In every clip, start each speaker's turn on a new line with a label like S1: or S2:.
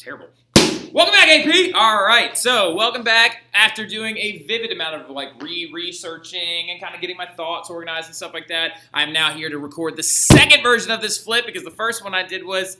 S1: terrible. Welcome back, AP! Alright, so welcome back after doing a vivid amount of researching and kind of getting my thoughts organized and stuff like that. I'm now here to record the second version of this flip because the first one I did was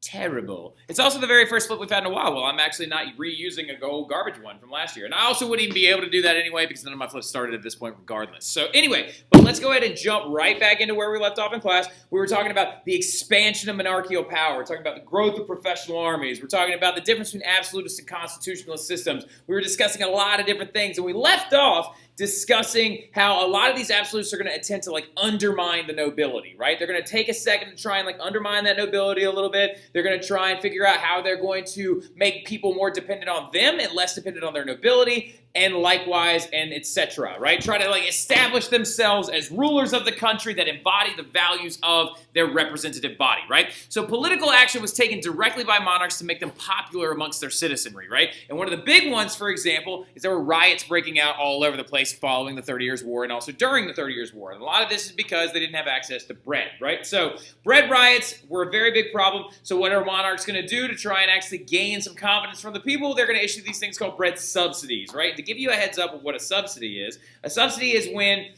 S1: terrible. It's also the very first flip we've had in a while. Well, I'm actually not reusing a old garbage one from last year. And I also wouldn't even be able to do that anyway because none of my flips started at this point regardless. So anyway, but let's go ahead and jump right back into where we left off in class. We were talking about the expansion of monarchical power. We're talking about the growth of professional armies. We're talking about the difference between absolutist and constitutional systems. We were discussing a lot of different things, and we left off discussing how a lot of these absolutists are going to attempt to undermine the nobility, right? They're going to take a second to try and undermine that nobility a little bit. They're going to try and figure out how they're going to make people more dependent on them and less dependent on their nobility, and likewise, and etc., right? Try to establish themselves as rulers of the country that embody the values of their representative body, right? So political action was taken directly by monarchs to make them popular amongst their citizenry, right? And one of the big ones, for example, is there were riots breaking out all over the place following the 30 Years' War and also during the 30 Years' War. And a lot of this is because they didn't have access to bread, right? So bread riots were a very big problem. So what are monarchs going to do to try and actually gain some confidence from the people? They're going to issue these things called bread subsidies, right? To give you a heads up of what a subsidy is when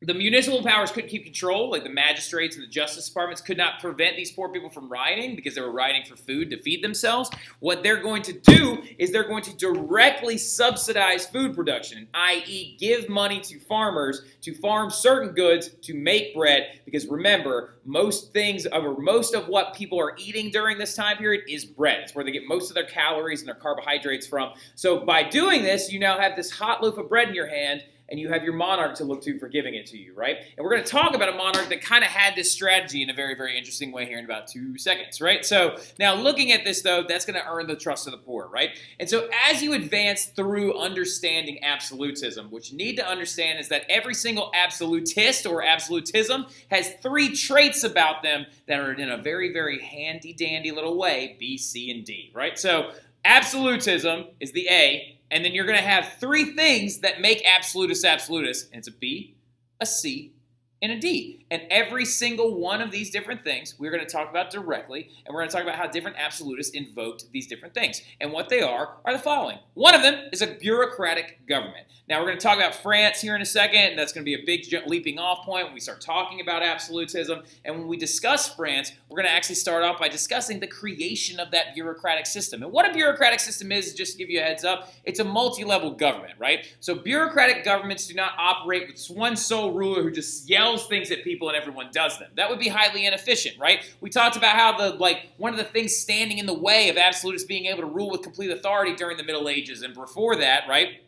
S1: the municipal powers couldn't keep control, like the magistrates and the justice departments could not prevent these poor people from rioting because they were rioting for food to feed themselves. What they're going to do is they're going to directly subsidize food production, i.e. give money to farmers to farm certain goods to make bread, because remember, most of what people are eating during this time period is bread. It's where they get most of their calories and their carbohydrates from. So by doing this, you now have this hot loaf of bread in your hand, and you have your monarch to look to for giving it to you, right? And we're going to talk about a monarch that kind of had this strategy in a very, very interesting way here in about 2 seconds, right? So now looking at this, though, that's going to earn the trust of the poor, right? And so as you advance through understanding absolutism, what you need to understand is that every single absolutist or absolutism has 3 traits about them that are in a very, very handy-dandy little way, B, C, and D, right? So absolutism is the A, and then you're going to have 3 things that make absolutists absolutists, and it's a B, a C, and a D. And every single one of these different things we're going to talk about directly, and we're going to talk about how different absolutists invoked these different things. And what they are the following. One of them is a bureaucratic government. Now, we're going to talk about France here in a second, and that's going to be a big leaping off point when we start talking about absolutism. And when we discuss France, we're going to actually start off by discussing the creation of that bureaucratic system. And what a bureaucratic system is, just to give you a heads up, it's a multi-level government, right? So bureaucratic governments do not operate with one sole ruler who just yells things at people and everyone does them. That would be highly inefficient, right? We talked about how one of the things standing in the way of absolutists being able to rule with complete authority during the Middle Ages and before that, right,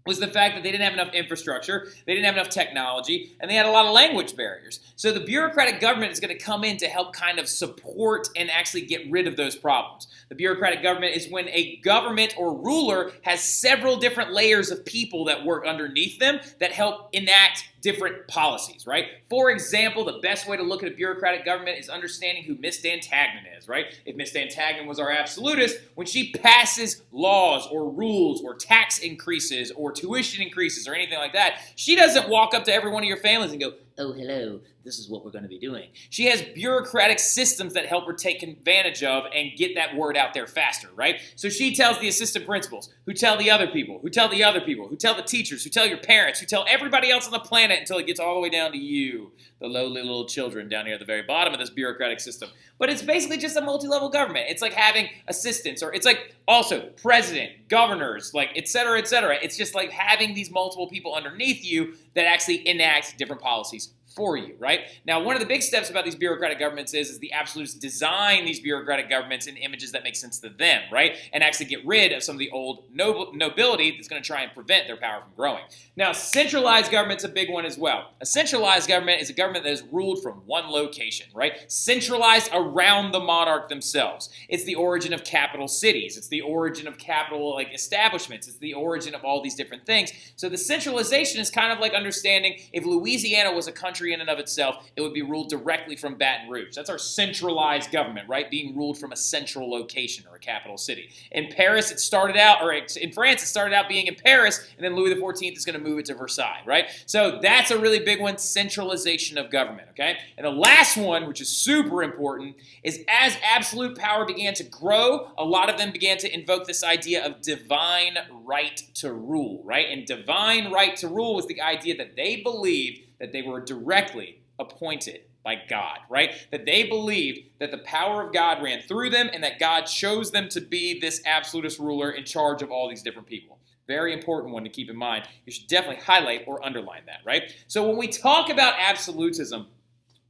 S1: was the fact that they didn't have enough infrastructure, they didn't have enough technology, and they had a lot of language barriers. So the bureaucratic government is going to come in to help kind of support and actually get rid of those problems. The bureaucratic government is when a government or ruler has several different layers of people that work underneath them that help enact different policies, right? For example, the best way to look at a bureaucratic government is understanding who Miss Dantagnan is, right? If Miss Dantagnan was our absolutist, when she passes laws or rules or tax increases or tuition increases or anything like that, she doesn't walk up to every one of your families and go, "Oh, hello, this is what we're going to be doing." She has bureaucratic systems that help her take advantage of and get that word out there faster, right? So she tells the assistant principals, who tell the other people, who tell the other people, who tell the teachers, who tell your parents, who tell everybody else on the planet until it gets all the way down to you, the lowly little children down here at the very bottom of this bureaucratic system. But it's basically just a multi-level government. It's like having assistants, or it's like also president, governors, et cetera, et cetera. It's just like having these multiple people underneath you that actually enact different policies for you, right? Now, one of the big steps about these bureaucratic governments is the absolutists design these bureaucratic governments in images that make sense to them, right? And actually get rid of some of the old nobility that's going to try and prevent their power from growing. Now, centralized government's a big one as well. A centralized government is a government that is ruled from one location, right? Centralized around the monarch themselves. It's the origin of capital cities. It's the origin of capital establishments. It's the origin of all these different things. So the centralization is kind of like understanding if Louisiana was a country country in and of itself, it would be ruled directly from Baton Rouge. That's our centralized government, right? Being ruled from a central location or a capital city. In Paris, it started out, or in France, it started out being in Paris, and then Louis XIV is going to move it to Versailles, right? So that's a really big one, centralization of government, okay? And the last one, which is super important, is as absolute power began to grow, a lot of them began to invoke this idea of divine right to rule, right? And divine right to rule was the idea that they believed that they were directly appointed by God, right? That they believed that the power of God ran through them and that God chose them to be this absolutist ruler in charge of all these different people. Very important one to keep in mind. You should definitely highlight or underline that, right? So when we talk about absolutism,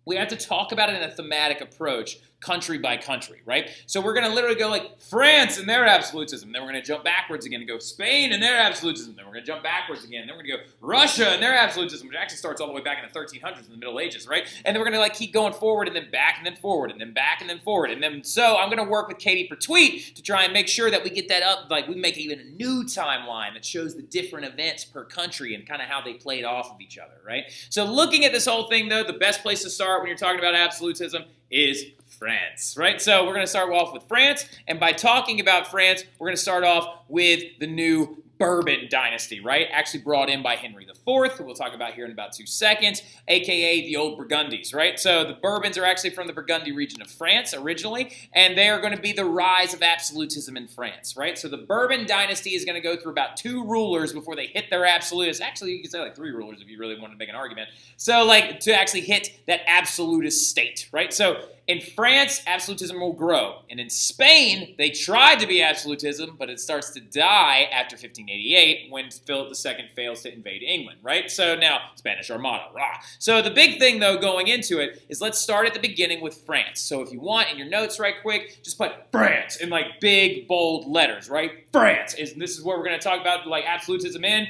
S1: we have to talk about it in a thematic approach, country by country, right? So we're going to literally go like France and their absolutism. Then we're going to jump backwards again and go Spain and their absolutism. Then we're going to jump backwards again. Then we're going to go Russia and their absolutism, which actually starts all the way back in the 1300s in the Middle Ages, right? And then we're going to like keep going forward and then back and then forward and then back and then forward. And then so I'm going to work with Katie per tweet to try and make sure that we get that up, like we make even a new timeline that shows the different events per country and kind of how they played off of each other, right? So looking at this whole thing though, the best place to start when you're talking about absolutism is France, right? So we're going to start off with France, and by talking about France, we're going to start off with the new Bourbon dynasty, right? Actually brought in by Henry IV, who we'll talk about here in about 2 seconds, aka the old Burgundies, right? So the Bourbons are actually from the Burgundy region of France originally, and they are going to be the rise of absolutism in France, right? So the Bourbon dynasty is going to go through about 2 rulers before they hit their absolutist. Actually, you could say like 3 rulers if you really wanted to make an argument. So like to actually hit that absolutist state, right? So in France, absolutism will grow. And in Spain, they tried to be absolutism, but it starts to die after 1588 when Philip II fails to invade England, right? So now, Spanish Armada, rah. So the big thing, though, going into it is let's start at the beginning with France. So if you want, in your notes right quick, just put France in like big, bold letters, right? France. This is where we're going to talk about like absolutism in.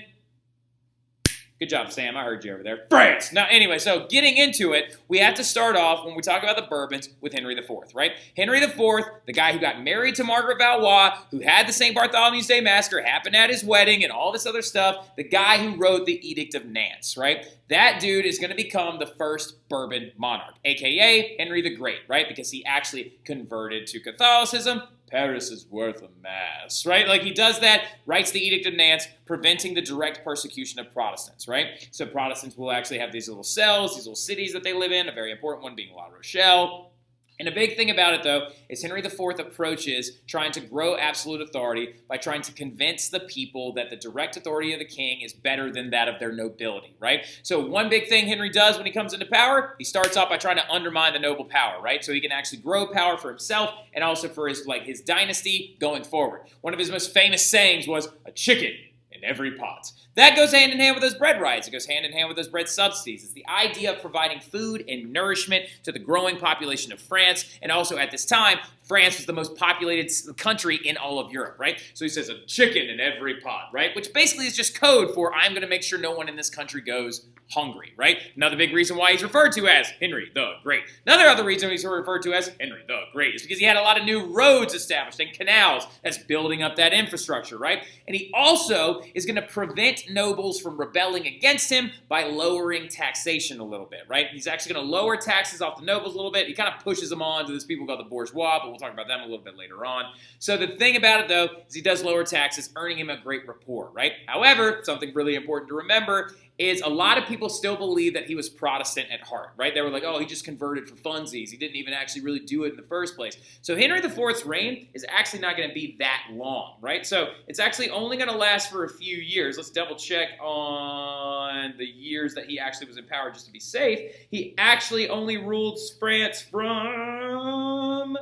S1: Good job, Sam. I heard you over there. France! Now, anyway, so getting into it, we have to start off, when we talk about the Bourbons, with Henry IV, right? Henry IV, the guy who got married to Margaret Valois, who had the St. Bartholomew's Day Massacre happen at his wedding and all this other stuff, the guy who wrote the Edict of Nantes, right? That dude is going to become the first Bourbon monarch, a.k.a. Henry the Great, right? Because he actually converted to Catholicism. Paris is worth a mass, right? Like he does that, writes the Edict of Nantes, preventing the direct persecution of Protestants, right? So Protestants will actually have these little cells, these little cities that they live in, a very important one being La Rochelle. And a big thing about it, though, is Henry IV approaches trying to grow absolute authority by trying to convince the people that the direct authority of the king is better than that of their nobility, right? So one big thing Henry does when he comes into power, he starts off by trying to undermine the noble power, right? So he can actually grow power for himself and also for his dynasty going forward. One of his most famous sayings was, "A chicken in every pot." That goes hand in hand with those bread riots. It goes hand in hand with those bread subsidies. It's the idea of providing food and nourishment to the growing population of France. And also at this time, France was the most populated country in all of Europe, right? So he says a chicken in every pot, right? Which basically is just code for I'm going to make sure no one in this country goes hungry, right? Another big reason why he's referred to as Henry the Great. Another other reason he's referred to as Henry the Great is because he had a lot of new roads established and canals. That's building up that infrastructure, right? And he also is going to prevent nobles from rebelling against him by lowering taxation a little bit, right? He's actually going to lower taxes off the nobles a little bit. He kind of pushes them on to these people called the bourgeois, but we'll talk about them a little bit later on. So the thing about it, though, is he does lower taxes, earning him a great rapport, right? However, something really important to remember is a lot of people still believe that he was Protestant at heart, right? They were like, oh, he just converted for funsies. He didn't even actually really do it in the first place. So Henry IV's reign is actually not going to be that long, right? So it's actually only going to last for a few years. Let's double check on the years that he actually was in power just to be safe. He actually only ruled France from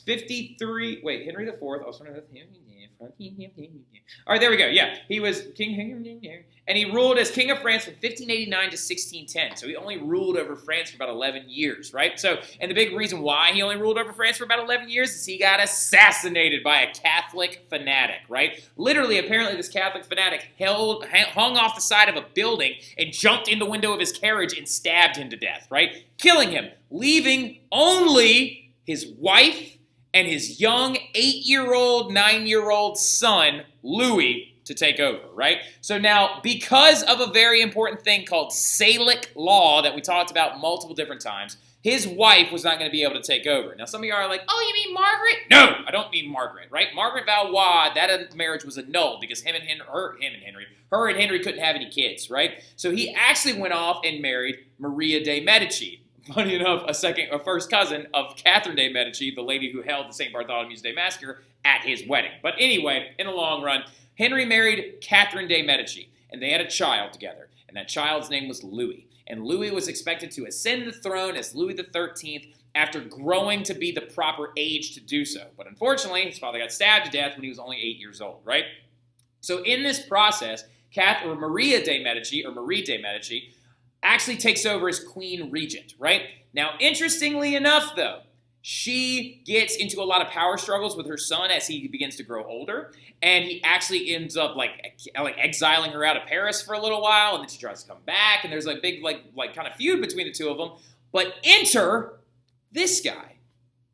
S1: 53. Wait, Henry IV. I was trying to. All right, there we go. Yeah, he was king, and he ruled as king of France from 1589 to 1610. So he only ruled over France for about 11 years, right? So, and the big reason why he only ruled over France for about 11 years is he got assassinated by a Catholic fanatic, right? Literally, apparently, this Catholic fanatic hung off the side of a building and jumped in the window of his carriage and stabbed him to death, right? Killing him, leaving only his wife and his young 8-year-old, 9-year-old son, Louie, to take over, right? So now, because of a very important thing called Salic law that we talked about multiple different times, his wife was not going to be able to take over. Now, some of you are like, oh, you mean Margaret? No, I don't mean Margaret, right? Margaret Valois, that marriage was annulled because her and Henry couldn't have any kids, right? So he actually went off and married Maria de Medici. Funny enough, a first cousin of Catherine de Medici, the lady who held the St. Bartholomew's Day Massacre at his wedding. But anyway, in the long run, Henry married Catherine de Medici, and they had a child together, and that child's name was Louis. And Louis was expected to ascend the throne as Louis XIII after growing to be the proper age to do so. But unfortunately, his father got stabbed to death when he was only 8 years old, right? So in this process, Marie de Medici, actually takes over as Queen Regent, right? Now, interestingly enough, though, she gets into a lot of power struggles with her son as he begins to grow older, and he actually ends up like exiling her out of Paris for a little while, and then she tries to come back, and there's a big kind of feud between the two of them. But enter this guy,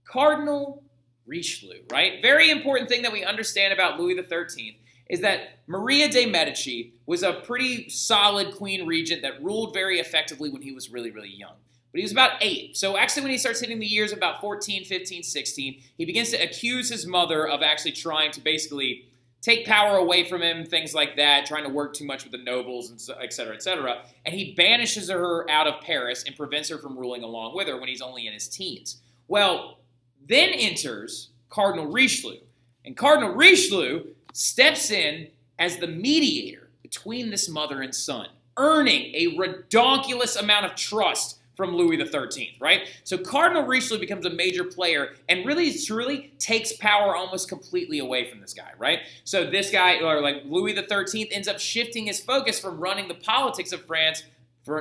S1: Cardinal Richelieu, right? Very important thing that we understand about Louis XIII is that Maria de Medici was a pretty solid queen regent that ruled very effectively when he was really, really young. But he was about 8. So actually when he starts hitting the years of about 14, 15, 16, he begins to accuse his mother of actually trying to basically take power away from him, things like that, trying to work too much with the nobles, and et cetera, et cetera. And he banishes her out of Paris and prevents her from ruling along with her when he's only in his teens. Well, then enters Cardinal Richelieu. And Cardinal Richelieu steps in as the mediator between this mother and son, earning a redonkulous amount of trust from Louis XIII, right? So Cardinal Richelieu becomes a major player and really, truly takes power almost completely away from this guy, right? So this guy, or like Louis XIII, ends up shifting his focus from running the politics of France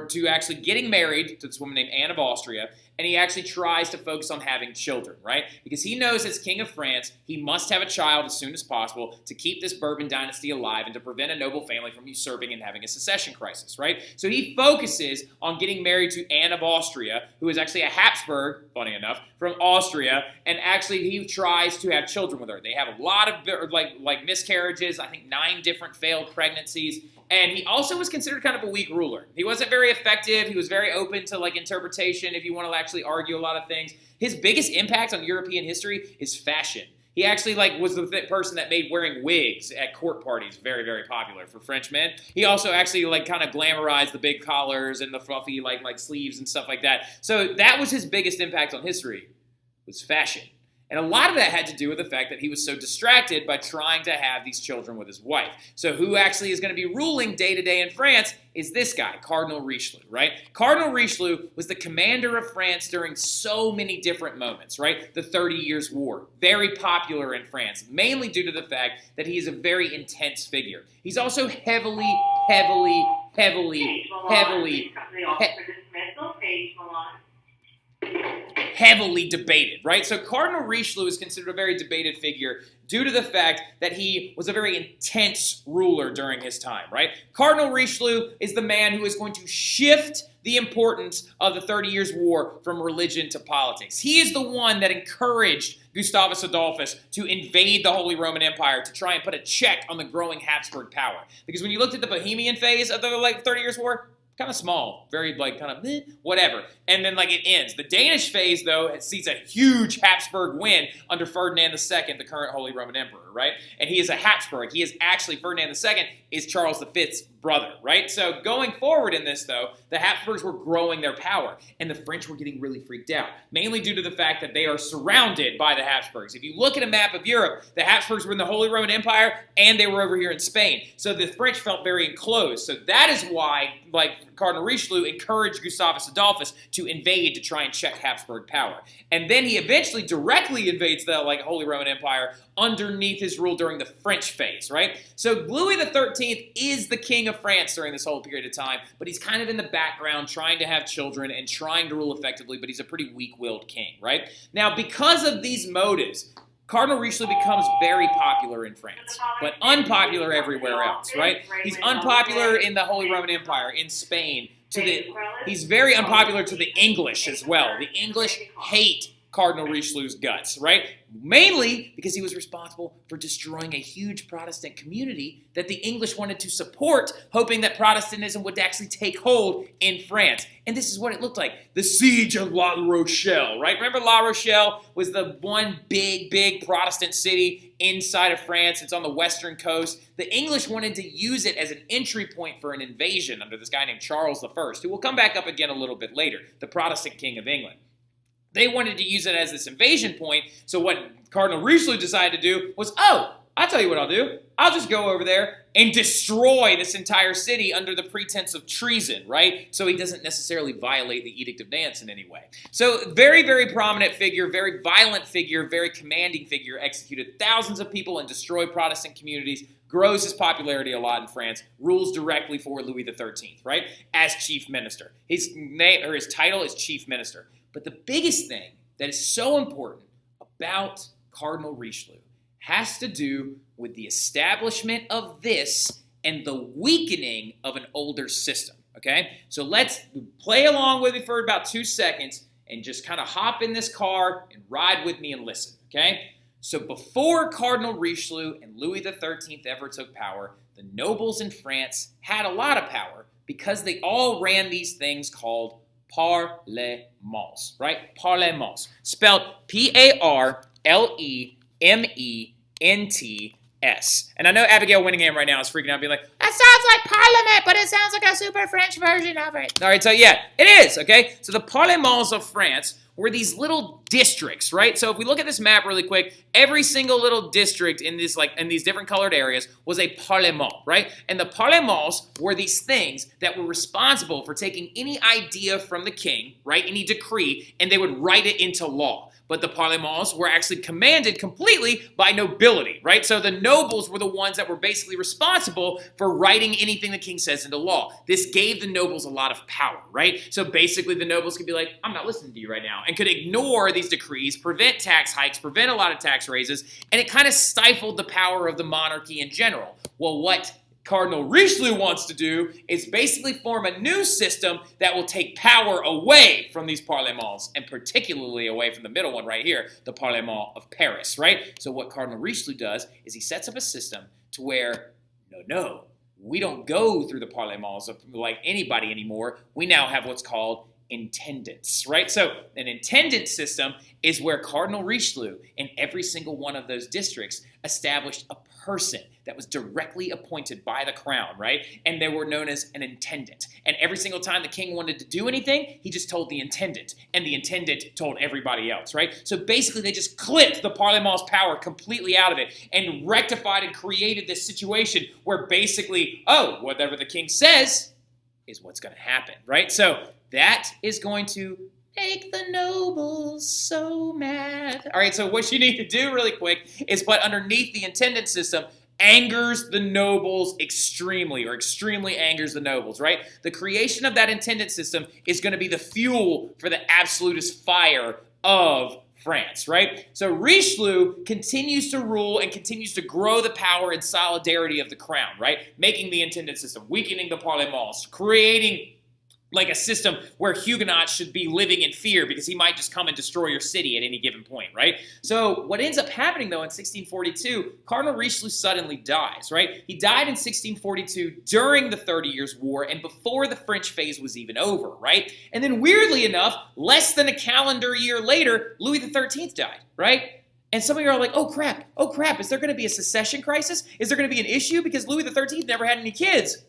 S1: to actually getting married to this woman named Anne of Austria, and he actually tries to focus on having children, right? Because he knows as King of France, he must have a child as soon as possible to keep this Bourbon dynasty alive and to prevent a noble family from usurping and having a succession crisis, right? So he focuses on getting married to Anne of Austria, who is actually a Habsburg, funny enough, from Austria, and actually he tries to have children with her. They have a lot of like miscarriages, I think 9 different failed pregnancies. And he also was considered kind of a weak ruler. He wasn't very effective. He was very open to like interpretation if you want to actually argue a lot of things. His biggest impact on European history is fashion. He actually was the person that made wearing wigs at court parties very, very popular for French men. He also actually kind of glamorized the big collars and the fluffy like sleeves and stuff like that. So that was his biggest impact on history, was fashion. And a lot of that had to do with the fact that he was so distracted by trying to have these children with his wife. So who actually is going to be ruling day to day in France is this guy, Cardinal Richelieu, right? Cardinal Richelieu was the commander of France during so many different moments, right? The 30 Years' War, very popular in France, mainly due to the fact that he is a very intense figure. He's also heavily debated, right? So Cardinal Richelieu is considered a very debated figure due to the fact that he was a very intense ruler during his time, right? Cardinal Richelieu is the man who is going to shift the importance of the 30 Years' War from religion to politics. He is the one that encouraged Gustavus Adolphus to invade the Holy Roman Empire to try and put a check on the growing Habsburg power. Because when you looked at the Bohemian phase of the 30 Years' War, kind of small, very whatever. And then it ends. The Danish phase, though, sees a huge Habsburg win under Ferdinand II, the current Holy Roman Emperor, right? And he is a Habsburg. He is actually, Ferdinand II is Charles V's brother, right? So going forward in this, though, the Habsburgs were growing their power, and the French were getting really freaked out, mainly due to the fact that they are surrounded by the Habsburgs. If you look at a map of Europe, the Habsburgs were in the Holy Roman Empire, and they were over here in Spain. So the French felt very enclosed. So that is why, Cardinal Richelieu encouraged Gustavus Adolphus to invade to try and check Habsburg power. And then he eventually directly invades the Holy Roman Empire underneath his rule during the French phase, right? So Louis XIII is the king of France during this whole period of time, but he's kind of in the background trying to have children and trying to rule effectively, but he's a pretty weak-willed king, right? Now, because of these motives, Cardinal Richelieu becomes very popular in France, but unpopular everywhere else, right? He's unpopular in the Holy Roman Empire, in Spain. He's very unpopular to the English as well. The English hate Cardinal Richelieu's guts, right? Mainly because he was responsible for destroying a huge Protestant community that the English wanted to support, hoping that Protestantism would actually take hold in France. And this is what it looked like. The Siege of La Rochelle, right? Remember La Rochelle was the one big Protestant city inside of France. It's on the western coast. The English wanted to use it as an entry point for an invasion under this guy named Charles I, who will come back up again a little bit later, the Protestant king of England. They wanted to use it as this invasion point, so what Cardinal Richelieu decided to do was, I'll tell you what I'll do. I'll just go over there and destroy this entire city under the pretense of treason, right? So he doesn't necessarily violate the Edict of Nantes in any way. So very prominent figure, very violent figure, very commanding figure, executed thousands of people and destroyed Protestant communities, grows his popularity a lot in France, rules directly for Louis XIII, right? As chief minister. His title is chief minister. But the biggest thing that is so important about Cardinal Richelieu has to do with the establishment of this and the weakening of an older system, okay? So let's play along with me for about 2 seconds and just kind of hop in this car and ride with me and listen, okay? So before Cardinal Richelieu and Louis XIII ever took power, the nobles in France had a lot of power because they all ran these things called parlements, right? Parlements, spelled P-A-R-L-E-M-E-N-T-S. And I know Abigail Winningham right now is freaking out, being like, that sounds like Parliament, but it sounds like a super French version of it. All right, so yeah, it is, okay? So the Parlements of France were these little districts, right? So if we look at this map really quick, every single little district in these different colored areas was a parlement, right? And the parlements were these things that were responsible for taking any idea from the king, right? Any decree, and they would write it into law. But the parlements were actually commanded completely by nobility, right? So the nobles were the ones that were basically responsible for writing anything the king says into law. This gave the nobles a lot of power, right? So basically the nobles could be like, I'm not listening to you right now, and could ignore these decrees, prevent tax hikes, prevent a lot of tax raises, and it kind of stifled the power of the monarchy in general. Well, what Cardinal Richelieu wants to do is basically form a new system that will take power away from these parlements, and particularly away from the middle one right here, the Parlement of Paris, right? So what Cardinal Richelieu does is he sets up a system to where, no, we don't go through the parlements like anybody anymore. We now have what's called intendants, right? So an intendant system is where Cardinal Richelieu in every single one of those districts established a person that was directly appointed by the crown, right? And they were known as an intendant. And every single time the king wanted to do anything, he just told the intendant, and the intendant told everybody else, right? So basically they just clipped the parlement's power completely out of it and rectified and created this situation where basically, whatever the king says is what's going to happen, right? So that is going to make the nobles so mad. All right, so what you need to do really quick is put underneath the intendant system angers the nobles extremely angers the nobles, right? The creation of that intendant system is going to be the fuel for the absolutist fire of France, right? So Richelieu continues to rule and continues to grow the power and solidarity of the crown, right? Making the intendant system, weakening the parlements, creating like a system where Huguenots should be living in fear because he might just come and destroy your city at any given point, right? So what ends up happening, though, in 1642, Cardinal Richelieu suddenly dies, right? He died in 1642 during the 30 Years' War and before the French phase was even over, right? And then weirdly enough, less than a calendar year later, Louis XIII died, right? And some of you are like, oh crap, is there going to be a secession crisis? Is there going to be an issue? Because Louis XIII never had any kids.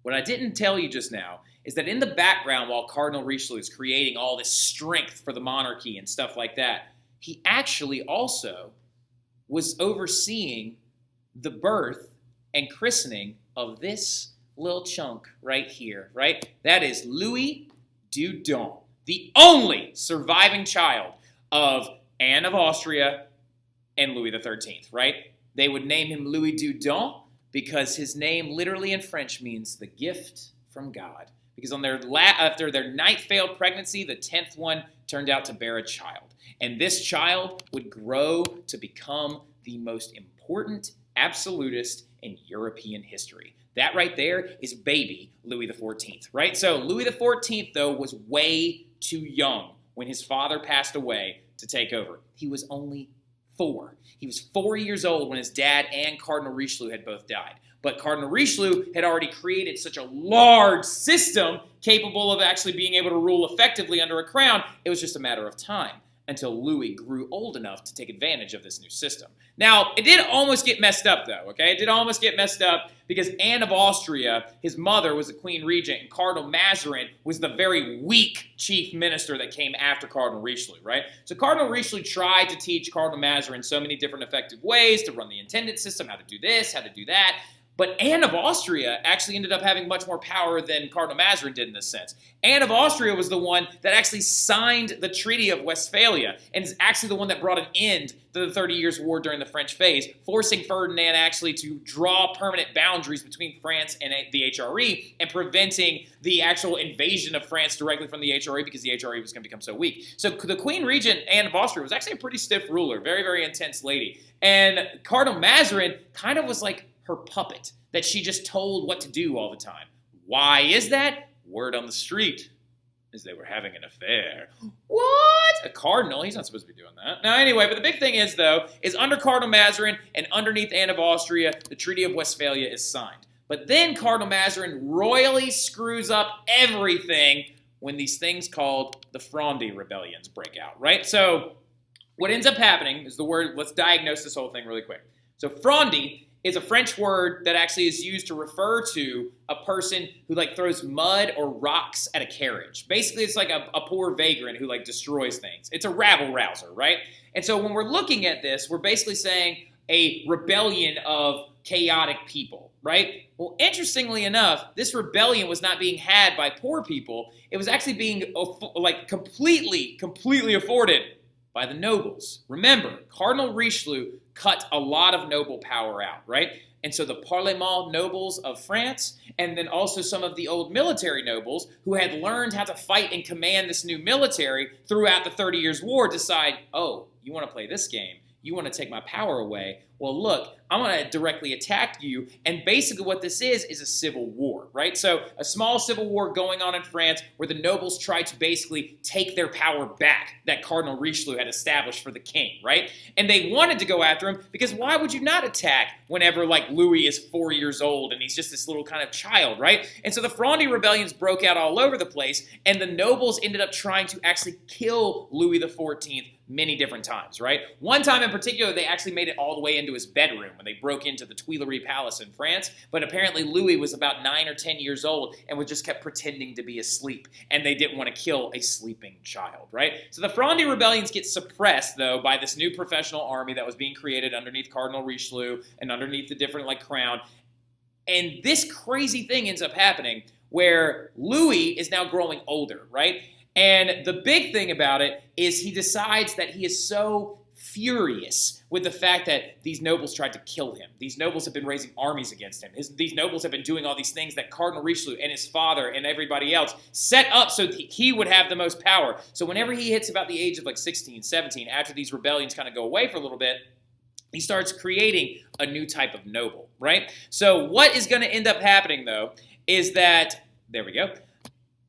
S1: What I didn't tell you just now is that in the background, while Cardinal Richelieu is creating all this strength for the monarchy and stuff like that, he actually also was overseeing the birth and christening of this little chunk right here, right? That is Louis Dieudonné, the only surviving child of Anne of Austria and Louis XIII, right? They would name him Louis Dieudonné because his name literally in French means the gift from God. Because after their ninth failed pregnancy, the 10th one turned out to bear a child. And this child would grow to become the most important absolutist in European history. That right there is baby Louis XIV, right? So Louis XIV, though, was way too young when his father passed away to take over. He was only 4. He was 4 years old when his dad and Cardinal Richelieu had both died. But Cardinal Richelieu had already created such a large system capable of actually being able to rule effectively under a crown. It was just a matter of time until Louis grew old enough to take advantage of this new system. Now, it did almost get messed up, though, okay? It did almost get messed up because Anne of Austria, his mother, was the Queen Regent, and Cardinal Mazarin was the very weak chief minister that came after Cardinal Richelieu, right? So Cardinal Richelieu tried to teach Cardinal Mazarin so many different effective ways to run the intendant system, how to do this, how to do that. But Anne of Austria actually ended up having much more power than Cardinal Mazarin did in this sense. Anne of Austria was the one that actually signed the Treaty of Westphalia and is actually the one that brought an end to the 30 Years' War during the French phase, forcing Ferdinand actually to draw permanent boundaries between France and the HRE and preventing the actual invasion of France directly from the HRE because the HRE was going to become so weak. So the Queen Regent, Anne of Austria, was actually a pretty stiff ruler, very, very intense lady. And Cardinal Mazarin kind of was like her puppet that she just told what to do all the time. Why is that? Word on the street is they were having an affair. What? A cardinal? He's not supposed to be doing that. Now, anyway, but the big thing is, though, is under Cardinal Mazarin and underneath Anne of Austria, the Treaty of Westphalia is signed. But then Cardinal Mazarin royally screws up everything when these things called the Fronde rebellions break out, right? So what ends up happening is the word, let's diagnose this whole thing really quick. So Fronde is a French word that actually is used to refer to a person who like throws mud or rocks at a carriage. Basically, it's like a poor vagrant who like destroys things. It's a rabble-rouser, right? And so when we're looking at this, we're basically saying a rebellion of chaotic people, right? Well, interestingly enough, this rebellion was not being had by poor people. It was actually being like completely afforded by the nobles. Remember, Cardinal Richelieu cut a lot of noble power out, right? And so the Parlement nobles of France, and then also some of the old military nobles who had learned how to fight and command this new military throughout the 30 Years' War decide, oh, you want to play this game? You want to take my power away? Well, look, I'm going to directly attack you. And basically what this is a civil war, right? So a small civil war going on in France where the nobles try to basically take their power back that Cardinal Richelieu had established for the king, right? And they wanted to go after him because why would you not attack whenever like Louis is 4 years old and he's just this little kind of child, right? And so the Fronde rebellions broke out all over the place and the nobles ended up trying to actually kill Louis XIV many different times, right? One time in particular, they actually made it all the way into his bedroom when they broke into the Tuileries Palace in France, but apparently Louis was about 9 or 10 years old and was just kept pretending to be asleep, and they didn't want to kill a sleeping child, right? So the Fronde rebellions get suppressed, though, by this new professional army that was being created underneath Cardinal Richelieu and underneath the different, like, crown, and this crazy thing ends up happening where Louis is now growing older, right? And the big thing about it is he decides that he is so furious with the fact that these nobles tried to kill him. These nobles have been raising armies against him. These nobles have been doing all these things that Cardinal Richelieu and his father and everybody else set up so that he would have the most power. So whenever he hits about the age of like 16, 17, after these rebellions kind of go away for a little bit, he starts creating a new type of noble, right? So what is going to end up happening, though, is that, there we go,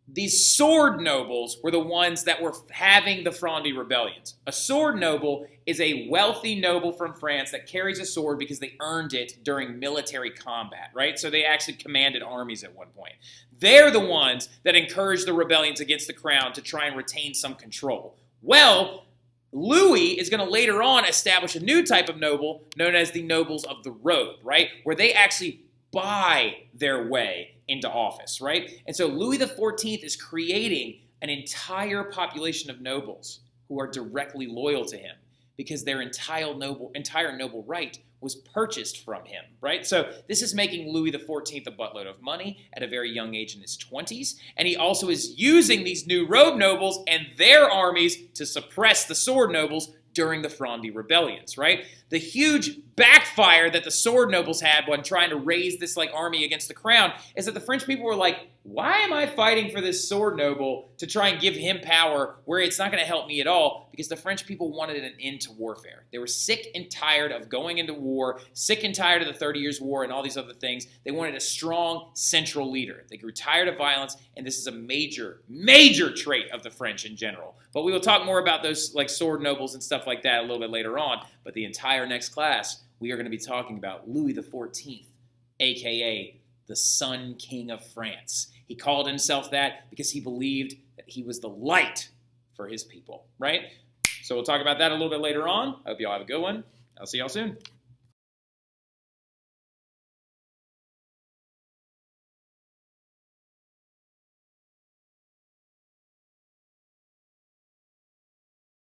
S1: these sword nobles were the ones that were having the Fronde rebellions. A sword noble is a wealthy noble from France that carries a sword because they earned it during military combat, right? So they actually commanded armies at one point. They're the ones that encouraged the rebellions against the crown to try and retain some control. Well, Louis is going to later on establish a new type of noble known as the nobles of the road, right? Where they actually buy their way into office, right? And so Louis XIV is creating an entire population of nobles who are directly loyal to him because their entire noble right was purchased from him, right? So this is making Louis XIV a buttload of money at a very young age in his 20s, and he also is using these new road nobles and their armies to suppress the sword nobles during the Fronde rebellions, right? the huge backfire that the sword nobles had when trying to raise this like army against the crown is that the French people were like, why am I fighting for this sword noble to try and give him power where it's not going to help me at all? Because the French people wanted an end to warfare. They were sick and tired of going into war, sick and tired of the 30 Years' War and all these other things. They wanted a strong central leader. They grew tired of violence, and this is a major, major trait of the French in general. But we will talk more about those like sword nobles and stuff like that a little bit later on. But the entire next class, we are going to be talking about Louis XIV, a.k.a. the Sun King of France. He called himself that because he believed that he was the light for his people, right? So we'll talk about that a little bit later on. I hope y'all have a good one. I'll see y'all soon.